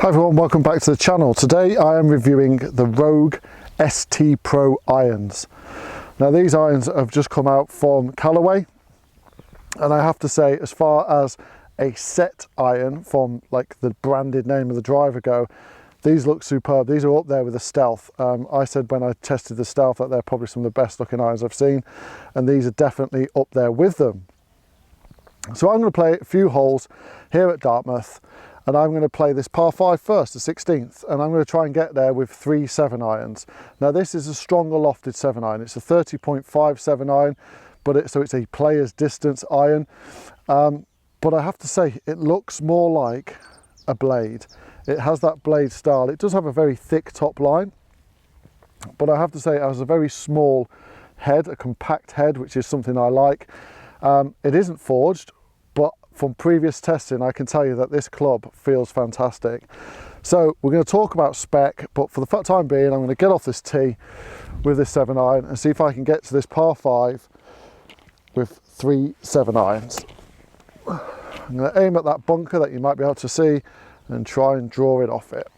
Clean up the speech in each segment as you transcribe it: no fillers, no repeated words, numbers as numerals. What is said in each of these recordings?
Hi everyone, welcome back to the channel. Today I am reviewing the Rogue ST Pro irons. Now these irons have just come out from Callaway, and I have to say, as far as a set iron from like the branded name of the driver go, these look superb. These are up there with the Stealth. I said when I tested the Stealth that they're probably some of the best looking irons I've seen, and these are definitely up there with them. So I'm going to play a few holes here at Dartmouth, and I'm going to play this par 5 first, the 16th, and I'm going to try and get there with 3 7-irons. Now this is a stronger lofted 7-iron. It's a 30.5 7-iron, but so it's a player's distance iron. But I have to say, it looks more like a blade. It has that blade style. It does have a very thick top line, but I have to say it has a very small head, a compact head, which is something I like. It isn't forged, but from previous testing I can tell you that this club feels fantastic. So we're going to talk about spec, but for the time being I'm going to get off this tee with this 7-iron and see if I can get to this par 5 with 3 7-irons. I'm going to aim at that bunker that you might be able to see and try and draw it off it.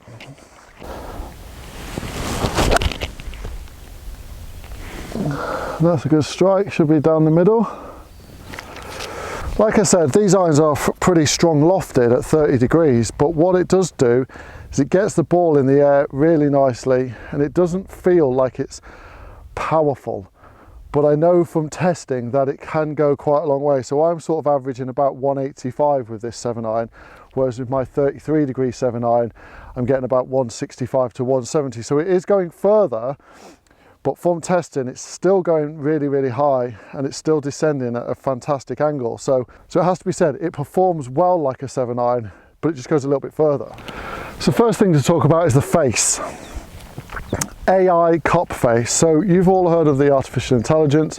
That's a good strike, should be down the middle. Like I said, these irons are pretty strong lofted at 30 degrees, but what it does do is it gets the ball in the air really nicely, and it doesn't feel like it's powerful. But I know from testing that it can go quite a long way. So I'm sort of averaging about 185 with this 7-iron, whereas with my 33 degree 7-iron, I'm getting about 165 to 170. So it is going further, but from testing, it's still going really, really high, and it's still descending at a fantastic angle. So it has to be said, it performs well like a 7-iron, but it just goes a little bit further. So first thing to talk about is the face. AI cop face. So you've all heard of the artificial intelligence.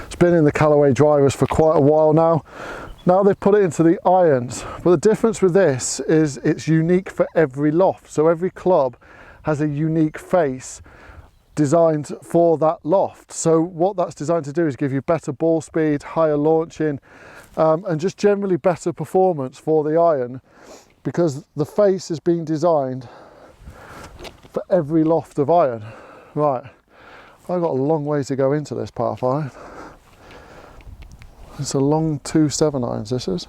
It's been in the Callaway drivers for quite a while now. Now they've put it into the irons, but the difference with this is it's unique for every loft. So every club has a unique face designed for that loft. So what that's designed to do is give you better ball speed, higher launching, and just generally better performance for the iron, because the face is being designed for every loft of iron. Right, I've got a long way to go into this par 5. It's a long 2 7-irons this is.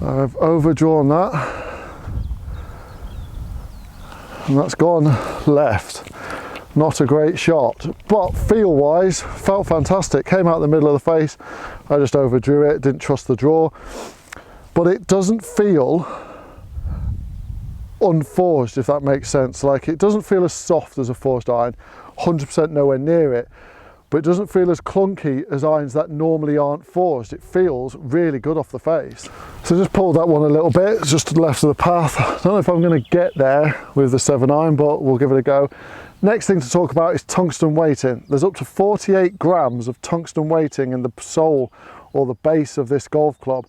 I've overdrawn that, and that's gone left. Not a great shot, but feel wise felt fantastic. Came out the middle of the face. I just overdrew it, didn't trust the draw, but it doesn't feel unforged, if that makes sense. Like, it doesn't feel as soft as a forged iron, 100% nowhere near it, but it doesn't feel as clunky as irons that normally aren't forged. It feels really good off the face. So just pulled that one a little bit, it's just to the left of the path. I don't know if I'm going to get there with the 7-iron, but we'll give it a go. Next thing to talk about is tungsten weighting. There's up to 48 grams of tungsten weighting in the sole or the base of this golf club,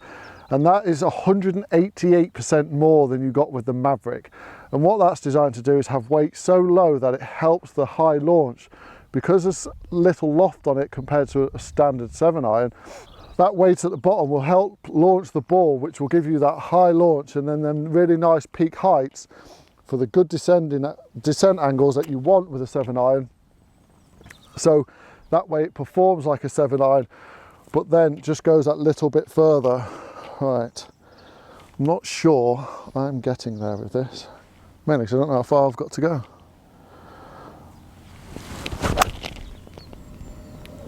and that is 188% more than you got with the Maverick. And what that's designed to do is have weight so low that it helps the high launch. Because there's little loft on it compared to a standard 7-iron, that weight at the bottom will help launch the ball, which will give you that high launch and then really nice peak heights for the good descent angles that you want with a 7-iron. So that way it performs like a 7-iron, but then just goes that little bit further. Right, I'm not sure I'm getting there with this, mainly because I don't know how far I've got to go.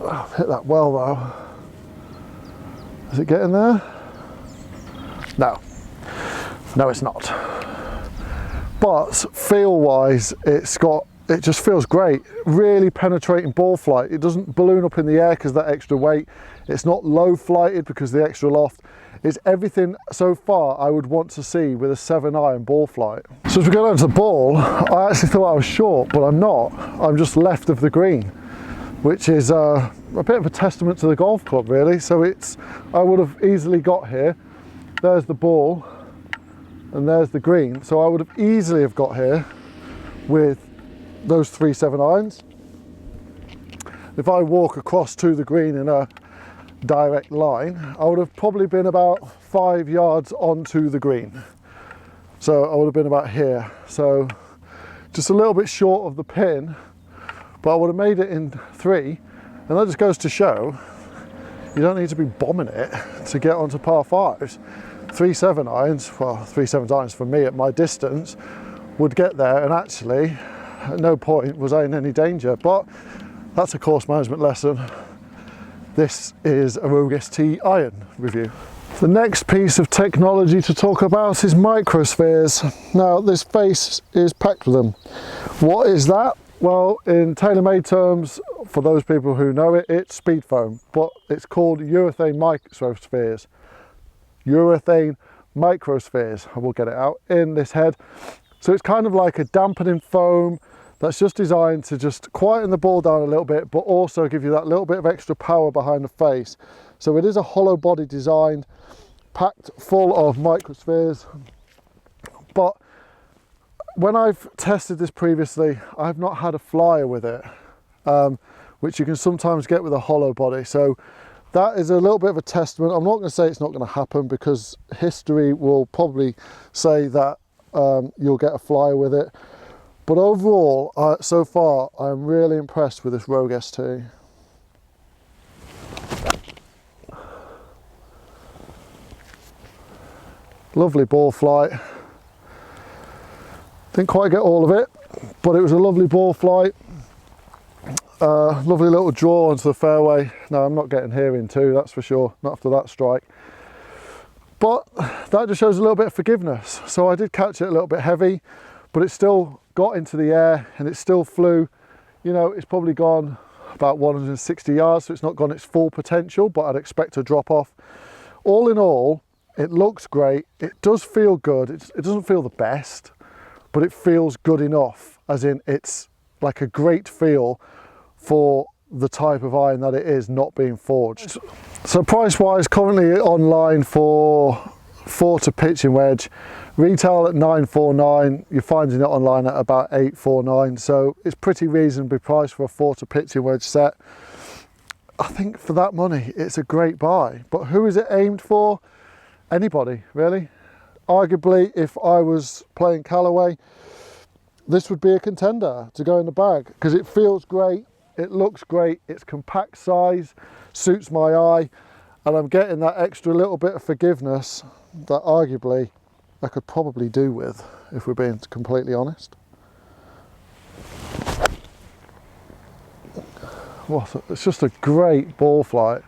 I've hit that well though. Is it getting there? No, it's not. But feel wise, it just feels great. Really penetrating ball flight. It doesn't balloon up in the air because of that extra weight. It's not low flighted because of the extra loft. It's everything so far I would want to see with a 7-iron ball flight. So as we go down to the ball, I actually thought I was short, but I'm not. I'm just left of the green, which is a bit of a testament to the golf club really. So I would have easily got here. There's the ball and there's the green. So I would have easily have got here with those 3 7-irons. If I walk across to the green in a direct line, I would have probably been about 5 yards onto the green. So I would have been about here. So just a little bit short of the pin, but I would have made it in 3. And that just goes to show, you don't need to be bombing it to get onto par 5s. 3-7 irons, well, 3-7 irons for me at my distance, would get there, and actually at no point was I in any danger. But that's a course management lesson. This is a Rogue ST iron review. The next piece of technology to talk about is microspheres. Now this face is packed with them. What is that? Well, in tailor-made terms, for those people who know it, it's speed foam, but it's called urethane microspheres. Urethane microspheres, I will get it out in this head. So it's kind of like a dampening foam that's just designed to just quieten the ball down a little bit, but also give you that little bit of extra power behind the face. So it is a hollow body design, packed full of microspheres. But when I've tested this previously, I've not had a flyer with it, which you can sometimes get with a hollow body. So that is a little bit of a testament. I'm not going to say it's not going to happen, because history will probably say that you'll get a flyer with it. But overall, so far, I'm really impressed with this Rogue ST. Lovely ball flight. Didn't quite get all of it, but it was a lovely ball flight. Lovely little draw onto the fairway. No, I'm not getting here in 2, that's for sure, not after that strike. But that just shows a little bit of forgiveness. So I did catch it a little bit heavy, but it still got into the air and it still flew. You know, it's probably gone about 160 yards, so it's not gone its full potential, but I'd expect a drop off. All in all, it looks great. It does feel good. It doesn't feel the best, but it feels good enough, as in it's like a great feel for the type of iron that it is, not being forged. So price wise, currently online for 4 pitching wedge, retail at $949, you're finding it online at about $849, so it's pretty reasonably priced for a 4 pitching wedge set. I think for that money it's a great buy. But who is it aimed for? Anybody really. Arguably, if I was playing Callaway, this would be a contender to go in the bag, because it feels great, it looks great, it's compact size, suits my eye, and I'm getting that extra little bit of forgiveness that arguably I could probably do with, if we're being completely honest. What, it's just a great ball flight.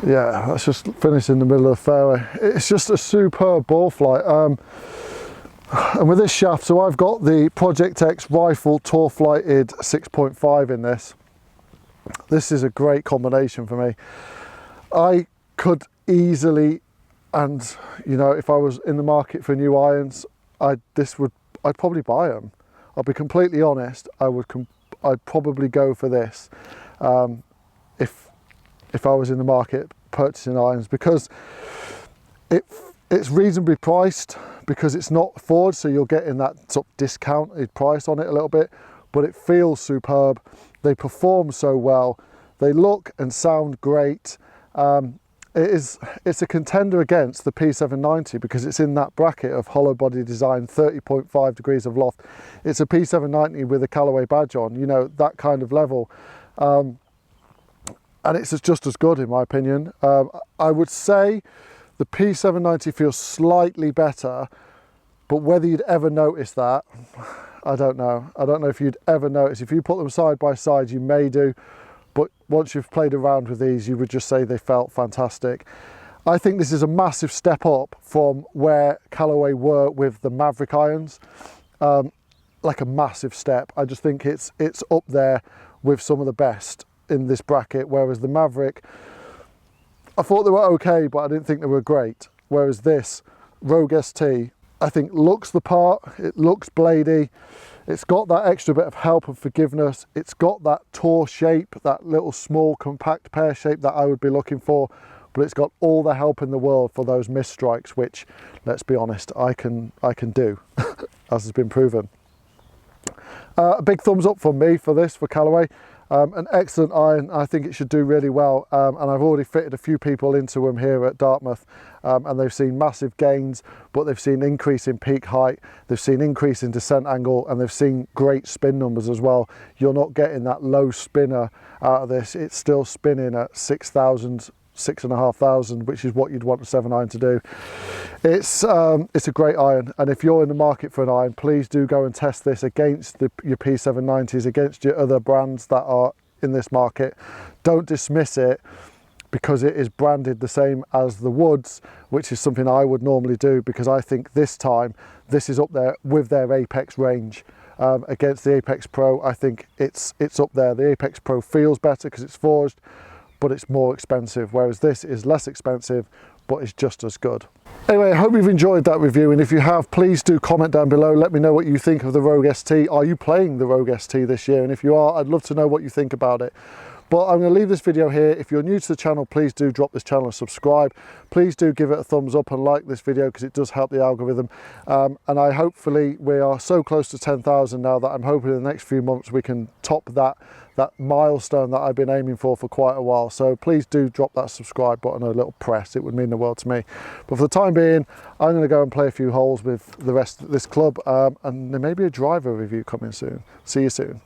Yeah, that's just finished in the middle of the fairway. It's just a superb ball flight. And with this shaft, so I've got the Project X Rifle Tour Flighted 6.5 in this. This is a great combination for me. I could easily, and you know, if I was in the market for new irons, I'd probably buy them. I'll be completely honest, I'd probably go for this if I was in the market purchasing irons, because it's reasonably priced, because it's not forged, so you're getting that sort of discounted price on it a little bit, but it feels superb. They perform so well, they look and sound great. It's a contender against the P790, because it's in that bracket of hollow body design, 30.5 degrees of loft. It's a P790 with a Callaway badge on, you know, that kind of level. And it's just as good in my opinion. I would say the P790 feels slightly better, but whether you'd ever notice that, I don't know. I don't know if you'd ever notice. If you put them side by side, you may do, but once you've played around with these, you would just say they felt fantastic. I think this is a massive step up from where Callaway were with the Maverick irons, like a massive step. I just think it's up there with some of the best in this bracket, whereas the Maverick, I thought they were okay, but I didn't think they were great. Whereas this Rogue ST, I think looks the part, it looks bladey, it's got that extra bit of help and forgiveness, it's got that tour shape, that little small compact pear shape that I would be looking for, but it's got all the help in the world for those missed strikes, which, let's be honest, I can do, as has been proven. A big thumbs up from me for this, for Callaway. An excellent iron. I think it should do really well, and I've already fitted a few people into them here at Dartmouth, and they've seen massive gains, but they've seen increase in peak height, they've seen increase in descent angle, and they've seen great spin numbers as well. You're not getting that low spinner out of this. It's still spinning at 6,000, 6,500, which is what you'd want a 7 iron to do. It's a great iron, and if you're in the market for an iron, please do go and test this against your P790s, against your other brands that are in this market. Don't dismiss it because it is branded the same as the Woods, which is something I would normally do, because I think this time this is up there with their Apex range. Against the Apex Pro, I think it's up there. The Apex Pro feels better because it's forged, but it's more expensive, whereas this is less expensive, but it's just as good. Anyway, I hope you've enjoyed that review, and if you have, please do comment down below. Let me know what you think of the Rogue ST. Are you playing the Rogue ST this year? And if you are, I'd love to know what you think about it. But I'm going to leave this video here. If you're new to the channel, please do drop this channel and subscribe. Please do give it a thumbs up and like this video, because it does help the algorithm. And hopefully we are so close to 10,000 now that I'm hoping in the next few months we can top that milestone that I've been aiming for quite a while. So please do drop that subscribe button a little press. It would mean the world to me. But for the time being, I'm going to go and play a few holes with the rest of this club, and there may be a driver review coming soon. See you soon.